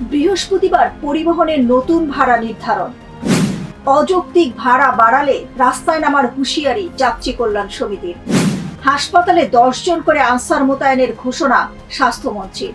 বৃহস্পতিবার পরিবহনের নতুন ভাড়া নির্ধারণ। অযৌক্তিক ভাড়া বাড়ালে রাস্তায় নামার হুঁশিয়ারি যাত্রী কল্যাণ সমিতির। হাসপাতালে 10 জন করে আনসার মোতায়েনের ঘোষণা স্বাস্থ্যমন্ত্রীর।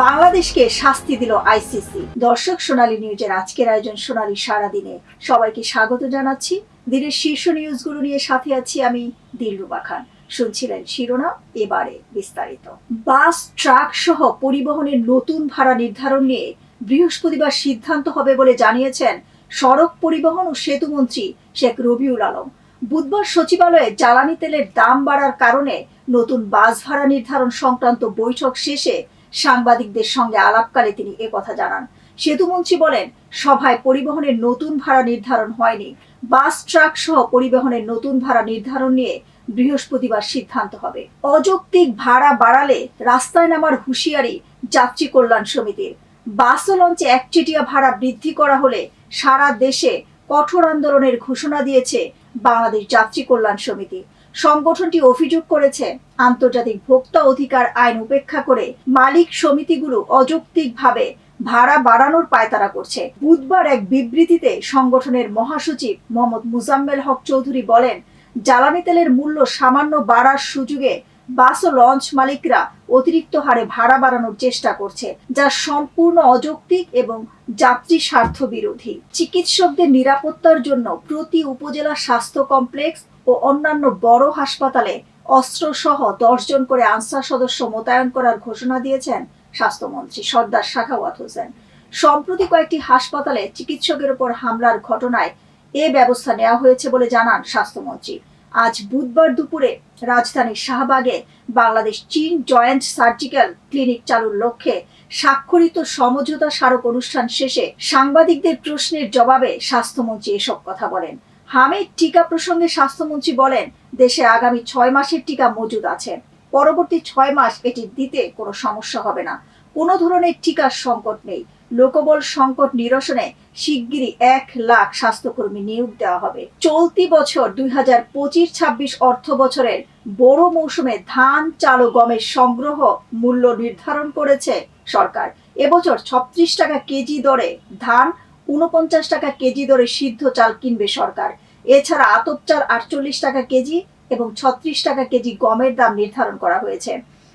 বাংলাদেশকে শাস্তি দিল আইসিসি। দর্শক, সোনালী নিউজের আজকের আয়োজন সোনালী সারাদিনে সবাইকে স্বাগত জানাচ্ছি। দিনের শীর্ষ নিউজগুলো নিয়ে সাথে আছি আমি দিলরুবা খান। শুনছিলেন শিরোনাম, এবারে বিস্তারিত। বাস, ট্রাক সহ পরিবহনের নতুন ভাড়া নির্ধারণ নিয়ে বৃহস্পতিবার সিদ্ধান্ত হবে বলে জানিয়েছেন সড়ক পরিবহন ও সেতুমন্ত্রী শেখ রবিউল আলম। বুধবার সচিবালয়ে জ্বালানি তেলের দাম বাড়ার কারণে নতুন বাস ভাড়া নির্ধারণ সংক্রান্ত বৈঠক শেষে সাংবাদিকদের সঙ্গে আলাপকালে তিনি একথা জানান। সেতুমন্ত্রী বলেন, সভায় পরিবহনের নতুন ভাড়া নির্ধারণ হয়নি। বাস, ট্রাক সহ পরিবহনের নতুন ভাড়া নির্ধারণ নিয়ে বৃহস্পতিবার সিদ্ধান্ত হবে। অযৌক্তিক ভাড়া বাড়ালে রাস্তায় নামার হুঁশিয়ারি যাত্রী কল্যাণ সমিতির। বাস ও লঞ্চে একচেটিয়া ভাড়া বৃদ্ধি করা হলে সারা দেশে কঠোর আন্দোলনের ঘোষণা দিয়েছে বাংলাদেশ যাত্রী কল্যাণ সমিতি। সংগঠনটি অভিযোগ করেছে, আন্তর্জাতিক ভোক্তা অধিকার আইন উপেক্ষা করে মালিক সমিতিগুলো অযৌক্তিকভাবে ভাড়া বাড়ানোর পায়তারা করছে। বুধবার এক বিবৃতিতে সংগঠনের মহাসচিব মোহাম্মদ মুজাম্মেল হক চৌধুরী বলেন, জ্বালানি তেলের মূল্য সামান্য বাড়ার সুযোগে বাস ও লঞ্চ মালিকরা অতিরিক্ত হারে ভাড়া বাড়ানোর চেষ্টা করছে, যা সম্পূর্ণ অযৌক্তিক এবং যাত্রী স্বার্থ বিরোধী। চিকিৎসকদের নিরাপত্তার জন্য প্রতি উপজেলা স্বাস্থ্য কমপ্লেক্স ও অন্যান্য বড় হাসপাতালে অস্ত্রসহ 10 জন করে আনসার সদস্য মোতায়েন করার ঘোষণা দিয়েছেন স্বাস্থ্যমন্ত্রী সর্দার সাখাওয়াত হোসেন। সম্প্রতি কয়েকটি হাসপাতালে চিকিৎসকের উপর হামলার ঘটনায় এ ব্যবস্থা নেওয়া হয়েছে বলে জানান স্বাস্থ্যমন্ত্রী। আজ বুধবার দুপুরে রাজধানীর শাহবাগে বাংলাদেশ চীন জয়েন্ট সার্জিক্যাল ক্লিনিক চালুর লক্ষ্যে স্বাক্ষরিত সমঝোতা স্মারক অনুষ্ঠান শেষে সাংবাদিকদের প্রশ্নের জবাবে স্বাস্থ্যমন্ত্রী এসব কথা বলেন। হামিদ টিকা প্রসঙ্গে স্বাস্থ্যমন্ত্রী বলেন, দেশে আগামী 6 মাসের টিকা মজুদ আছে। পরবর্তী 6 মাস এটি দিতে কোনো সমস্যা হবে না। কোনো ধরনের টিকার সংকট নেই। লোকবল সংকট নিরসনে শিগগিরই 1 লাখ স্বাস্থ্যকর্মী নিয়োগ দেওয়া হবে। চলতি বছর 2025-26 অর্থ বছরের বোরো মৌসুমে ধান, চাল ও গমের সংগ্রহ মূল্য নির্ধারণ করেছে সরকার। এবছর 36 টাকা কেজি দরে ধান, 49 টাকা কেজি দরে সিদ্ধ চাল কিনবে সরকার। এছাড়া আতপ চাল 48 টাকা কেজি এবং 36 টাকা কেজি গমের দাম নির্ধারণ করা হয়েছে।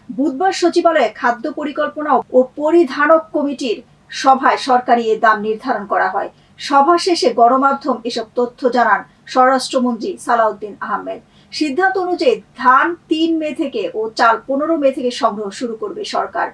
বুধবার সচিবালয়ে খাদ্য পরিকল্পনা ও পরিধানক কমিটির সভায় সরকারি এ দাম নির্ধারণ করা হয়। সভা শেষে গণমাধ্যম এসব তথ্য জানান স্বরাষ্ট্রমন্ত্রী সালাউদ্দিন আহমেদ। সিদ্ধান্ত অনুযায়ী ধান 3 মে থেকে ও চাল 15 মে থেকে সংগ্রহ শুরু করবে সরকার।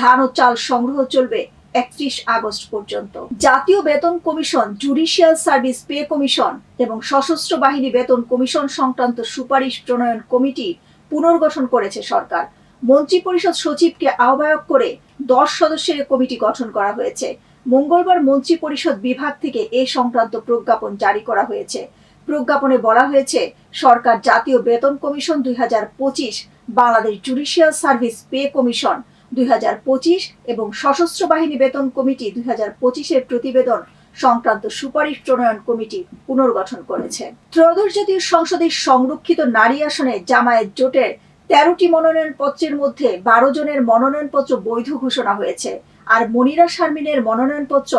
ধান ও চাল সংগ্রহ চলবে 31 আগস্ট পর্যন্ত। জাতীয় বেতন commission, judicial service pay commission এবং সশস্ত্র বাহিনী বেতন কমিশন সংক্রান্ত সুপারিশ প্রণয়ন কমিটি পুনর্গঠন করেছে সরকার। মন্ত্রিপরিষদ সচিবকে আহ্বায়ক করে 10 সদস্যের কমিটি গঠন করা হয়েছে। মঙ্গলবার মন্ত্রিপরিষদ বিভাগ থেকে এ সংক্রান্ত প্রজ্ঞাপন জারি করা হয়েছে। প্রজ্ঞাপনে বলা হয়েছে, সরকার জাতীয় বেতন commission 2025, Bangladesh judicial service pay commission 2025 এবং সশস্ত্র বাহিনী বেতন কমিটি 2025-এর প্রতিবেদন সংক্রান্ত সুপারিশ প্রণয়ন কমিটি পুনর্গঠন করেছে। ত্রয়োদশ জাতীয় সংসদের সংরক্ষিত নারী আসনে জামায়াত জোটের 13টি মনোনয়নপত্রের মধ্যে 12 জনের মনোনয়নপত্র বৈধ ঘোষণা হয়েছে, আর মনিরা শারমিনের মনোনয়নপত্র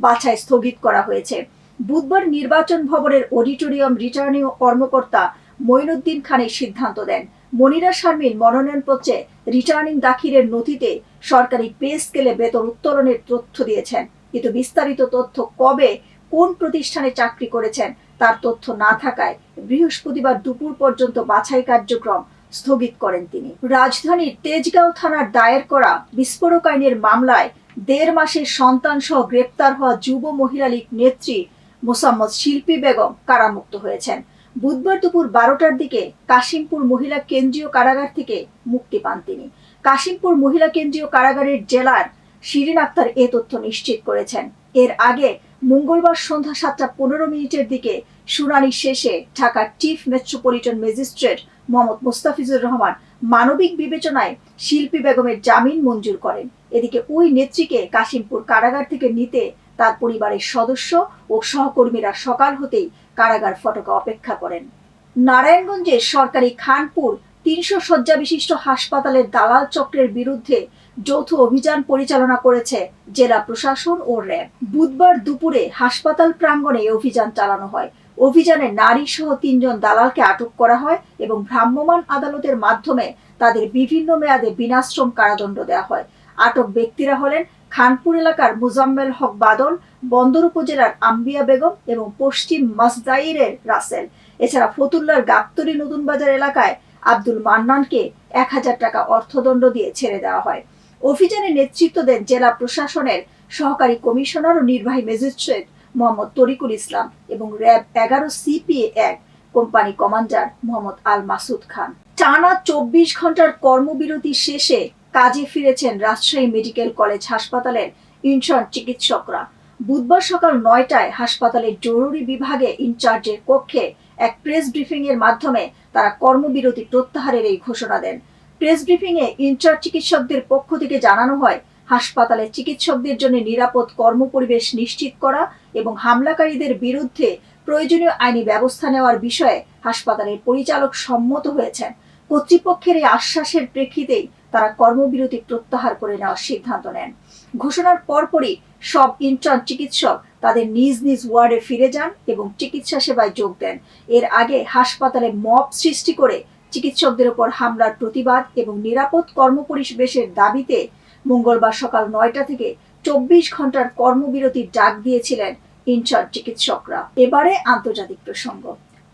বাছাই স্থগিত করা হয়েছে। বুধবার নির্বাচন ভবনের অডিটোরিয়াম রিটার্নিং কর্মকর্তা মঈনুদ্দিন খান এই সিদ্ধান্ত দেন। মনিরা শারমিন মনোনয়নপত্রে রিটার্নিং দাখিলের নথিতে সরকারি পে স্কেলে বেতন উত্তোলনের তথ্য দিয়েছেন, কিন্তু বিস্তারিত তথ্য কবে কোন প্রতিষ্ঠানে চাকরি করেছেন তার তথ্য না থাকায় বৃহস্পতিবার দুপুর পর্যন্ত বাছাই কার্যক্রম স্থগিত করেন তিনি। রাজধানীর তেজগাঁও থানার দায়ের করা বিস্ফোরক আইনের মামলায় 1.5 মাসের সন্তান সহ গ্রেপ্তার হওয়া যুব মহিলা লীগ নেত্রী মোসাম্মদ শিল্পী বেগম কারামুক্ত হয়েছেন। বুধবার দুপুর 12টার দিকে কাশিমপুর মহিলা কেন্দ্রীয় কারাগার থেকে মুক্তি পান তিনি। কাশিমপুর মহিলা কেন্দ্রীয় কারাগারের জেলার শিরিন আক্তার এ তথ্য নিশ্চিত করেছেন। এর আগে মঙ্গলবার সন্ধ্যা 7:15 দিকে শুনানি শেষে ঢাকার chief metropolitan magistrate Mohammad Mustafizur Rahman মানবিক বিবেচনায় শিল্পী বেগমের জামিন মঞ্জুর করেন। এদিকে ওই নেত্রীকে কাশিমপুর কারাগার থেকে নিতে তার পরিবারের সদস্য ও সহকর্মীরা সকাল হতেই কারাগার ফটকে অপেক্ষা করেন। নারায়ণগঞ্জের সরকারি খানপুর 300 শয্যা বিশিষ্ট হাসপাতালের দালাল চক্রের বিরুদ্ধে যৌথ অভিযান পরিচালনা করেছে জেলা প্রশাসন ও র্যাব। বুধবার দুপুরে হাসপাতাল প্রাঙ্গণে এই অভিযান চালানো হয়। অভিযানে নারী সহ 3 জন দালালকে আটক করা হয় এবং ভ্রাম্যমাণ আদালতের মাধ্যমে তাদের বিভিন্ন মেয়াদে বিনাশ্রম কারাদণ্ড দেওয়া হয়। আটক ব্যক্তিরা হলেন খানপুর এলাকার মুজাম্মেল হক বাদল, বন্দর উপজেলার আম্বিয়া বেগম এবং পশ্চিম মাসদাইরের রাসেল। এছাড়া ফতুল্লার গাবতলী নতুন বাজার এলাকায় আব্দুল মান্নানকে 1000 টাকা অর্থদণ্ড দিয়ে ছেড়ে দেওয়া হয়। অভিযানে নেতৃত্ব দেন জেলা প্রশাসনের সহকারী কমিশনার ও নির্বাহী ম্যাজিস্ট্রেট মোহাম্মদ তরিকুল ইসলাম এবং RAB 11 CPA-1 company commander Mohammad Al Masud Khan. টানা 24 ঘন্টার কর্মবিরতি শেষে কাজে ফিরেছেন রাজশাহী মেডিকেল কলেজ হাসপাতালের ইনচার্জ চিকিৎসকরা। বুধবার সকাল 9টায় হাসপাতালের জরুরি বিভাগে ইনচার্জের কক্ষে এক প্রেস ব্রিফিং এর মাধ্যমে তারা কর্মবিরতি প্রত্যাহারের এই ঘোষণা দেন। প্রেস ব্রিফিং এ ইনচার্জ চিকিৎসকদের পক্ষ থেকে জানানো হয়, হাসপাতালে চিকিৎসকদের জন্য নিরাপদ কর্মপরিবেশ নিশ্চিত করা এবং হামলাকারীদের বিরুদ্ধে প্রয়োজনীয় আইনি ব্যবস্থা নেওয়ার বিষয়ে হাসপাতালের পরিচালক সম্মত হয়েছেন। কর্তৃপক্ষের এই আশ্বাসের প্রেক্ষিতেই তারা কর্মবিরতি প্রত্যাহার করে নেওয়ার সিদ্ধান্ত নেন। ঘোষণার পরপরই সব ইনচার্জ চিকিৎসক তাদের নিজ নিজ ওয়ার্ডে ফিরে যান এবং চিকিৎসা সেবায় যোগ দেন। এর আগে হাসপাতালে মব সৃষ্টি করে চিকিৎসকদের উপর হামলার প্রতিবাদ এবং নিরাপদ কর্মপরিবেশের দাবিতে মঙ্গলবার সকাল 9টা থেকে 24 ঘন্টার কর্মবিরতির ডাক দিয়েছিলেন ইনচার্জ চিকিৎসকরা। এবারে আন্তর্জাতিক প্রসঙ্গ।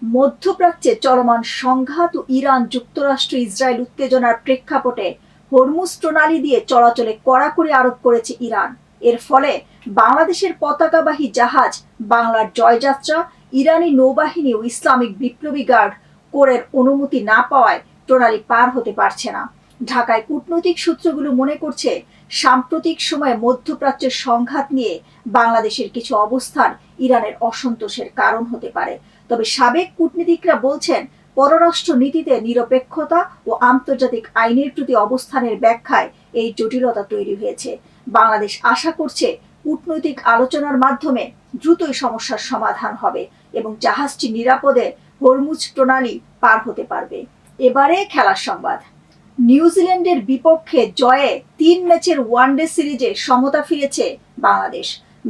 মধ্যপ্রাচ্যে চলমান সংঘাত ও ইরান যুক্তরাষ্ট্র ইসরায়েল উত্তেজনার প্রেক্ষাপটে হরমুজ প্রণালী দিয়ে চলাচলে কড়াকড়ি আরোপ করেছে ইরান। এর ফলে বাংলাদেশের পতাকাবাহী জাহাজ বাংলার জয়যাত্রা, ইরানি নৌবাহিনী ও ইসলামিক বিপ্লবী গার্ড কোরের অনুমতি না পাওয়ায় প্রণালী পার হতে পারছে না। ঢাকায় কূটনৈতিক সূত্রগুলো মনে করছে, সাম্প্রতিক সময়ে মধ্যপ্রাচ্যের সংঘাত নিয়ে বাংলাদেশের কিছু অবস্থান ইরানের অসন্তোষের কারণ হতে পারে। তবে সাবেক কূটনীতিকরা বলছেন, পররাষ্ট্র নীতিতে নিরপেক্ষতা ও আন্তর্জাতিক আইনের প্রতি অবস্থানের ব্যাখ্যায় এই জটিলতা তৈরি হয়েছে। বাংলাদেশ আশা করছে কূটনৈতিক আলোচনার মাধ্যমে দ্রুতই সমস্যার সমাধান হবে এবং জাহাজটি নিরাপদে হরমুজ প্রণালী পার হতে পারবে। এবারে খেলার সংবাদ। নিউজিল্যান্ডের বিপক্ষে জয়ে 3 ম্যাচের ওয়ানডে সিরিজে সমতা ফিরেছে বাংলাদেশ।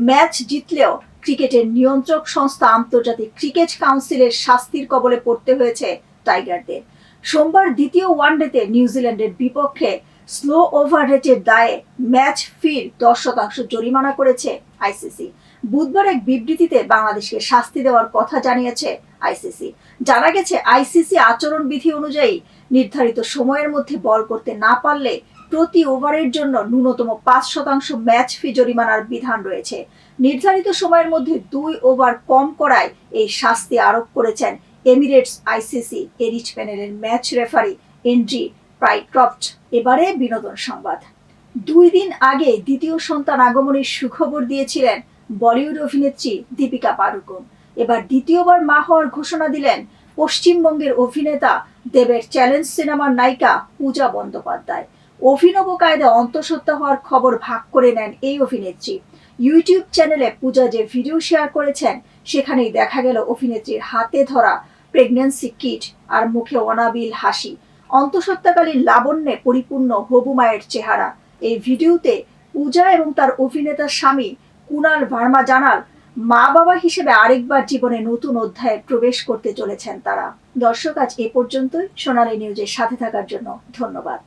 ম্যাচ জিতলেও ক্রিকেটের নিয়ন্ত্রক সংস্থা আন্তর্জাতিক ক্রিকেট কাউন্সিলের শাস্তির কবলে পড়তে হয়েছে টাইগারদের। সোমবার দ্বিতীয় ওয়ানডেতে নিউজিল্যান্ডের বিপক্ষে স্লো ওভার রেটের দায়ে ম্যাচ ফির 10% জরিমানা করেছে আইসিসি। বুধবার এক বিবৃতিতে বাংলাদেশকে শাস্তি দেওয়ার কথা জানিয়েছে আইসিসি। জানা গেছে, আইসিসি আচরণবিধি অনুযায়ী নির্ধারিত সময়ের মধ্যে বল করতে না পারলে প্রতি ওভারের জন্য ন্যূনতম 5% ম্যাচ ফি জরিমানার বিধান রয়েছে। নির্ধারিত সময়ের মধ্যে 2 ওভার কম করায় এই শাস্তি আরোপ করেছেন এমিরেটস আইসিসি এরিচ প্যানেলের ম্যাচ রেফারি এন্ড্রি প্রাইক্রফট। এবারে বিনোদন সংবাদ। 2 দিন আগে দ্বিতীয় সন্তান আগমনের সুখবর দিয়েছিলেন বলিউড অভিনেত্রী দীপিকা পাড়ুকোন। এবার দ্বিতীয়বার মা হওয়ার ঘোষণা দিলেন পশ্চিমবঙ্গের অভিনেতা দেবের চ্যালেঞ্জ সিনেমার নায়িকা পূজা বন্দ্যোপাধ্যায়। অভিনব কায়দায় অন্তঃসত্ত্বা হওয়ার খবর ভাগ করে নেন এই অভিনেত্রী। ইউটিউব চ্যানেলে পূজা যে ভিডিও শেয়ার করেছেন, সেখানেই দেখা গেল অভিনেত্রীর হাতে ধরা প্রেগন্যান্সি কিট আর মুখে অনাবিল হাসি। অন্তঃসত্ত্বাকালীন লাবণ্যে পরিপূর্ণ হবু মায়ের চেহারা। এই ভিডিওতে পূজা এবং তার অভিনেতা স্বামী কুনাল ভার্মা জানাল, মা বাবা হিসেবে আরেকবার জীবনে নতুন অধ্যায়ে প্রবেশ করতে চলেছেন তারা। দর্শক, আজ এ পর্যন্তই। সোনালী নিউজের সাথে থাকার জন্য ধন্যবাদ।